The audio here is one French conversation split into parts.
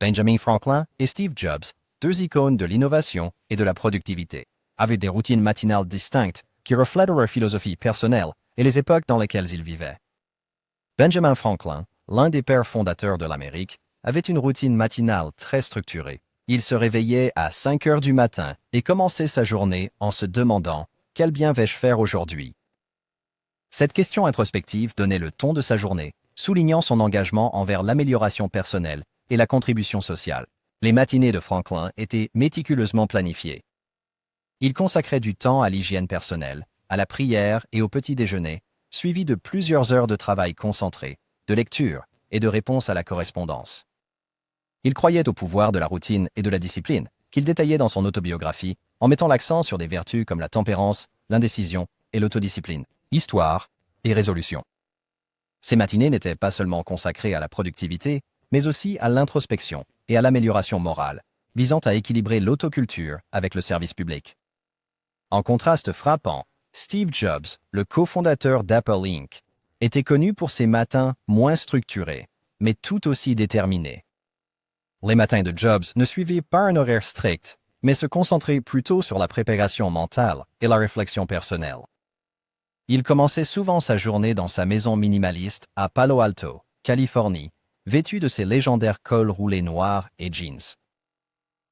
Benjamin Franklin et Steve Jobs, deux icônes de l'innovation et de la productivité, avaient des routines matinales distinctes qui reflètent leur philosophie personnelle et les époques dans lesquelles ils vivaient. Benjamin Franklin, l'un des pères fondateurs de l'Amérique, avait une routine matinale très structurée. Il se réveillait à 5 heures du matin et commençait sa journée en se demandant « Quel bien vais-je faire aujourd'hui ?» Cette question introspective donnait le ton de sa journée, soulignant son engagement envers l'amélioration personnelle et la contribution sociale. Les matinées de Franklin étaient méticuleusement planifiées. Il consacrait du temps à l'hygiène personnelle, à la prière et au petit déjeuner, suivi de plusieurs heures de travail concentré, de lecture et de réponse à la correspondance. Il croyait au pouvoir de la routine et de la discipline, qu'il détaillait dans son autobiographie, en mettant l'accent sur des vertus comme la tempérance, l'indécision et l'autodiscipline, histoire et résolution. Ces matinées n'étaient pas seulement consacrées à la productivité, mais aussi à l'introspection et à l'amélioration morale, visant à équilibrer l'autoculture avec le service public. En contraste frappant, Steve Jobs, le cofondateur d'Apple Inc., était connu pour ses matins moins structurés, mais tout aussi déterminés. Les matins de Jobs ne suivaient pas un horaire strict, mais se concentraient plutôt sur la préparation mentale et la réflexion personnelle. Il commençait souvent sa journée dans sa maison minimaliste à Palo Alto, Californie, vêtu de ses légendaires cols roulés noirs et jeans.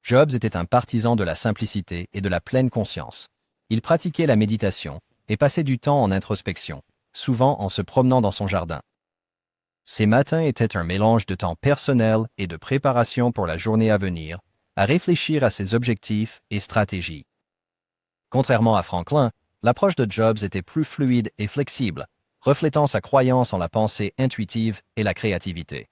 Jobs était un partisan de la simplicité et de la pleine conscience. Il pratiquait la méditation et passait du temps en introspection, souvent en se promenant dans son jardin. Ces matins étaient un mélange de temps personnel et de préparation pour la journée à venir, à réfléchir à ses objectifs et stratégies. Contrairement à Franklin, l'approche de Jobs était plus fluide et flexible, reflétant sa croyance en la pensée intuitive et la créativité.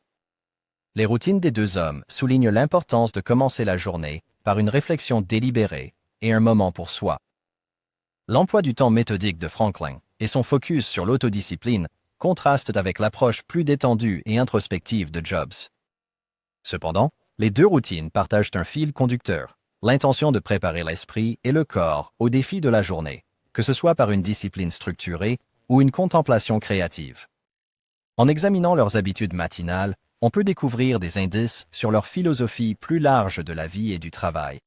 Les routines des deux hommes soulignent l'importance de commencer la journée par une réflexion délibérée et un moment pour soi. L'emploi du temps méthodique de Franklin et son focus sur l'autodiscipline contrastent avec l'approche plus détendue et introspective de Jobs. Cependant, les deux routines partagent un fil conducteur, l'intention de préparer l'esprit et le corps aux défis de la journée, que ce soit par une discipline structurée ou une contemplation créative. En examinant leurs habitudes matinales, on peut découvrir des indices sur leur philosophie plus large de la vie et du travail.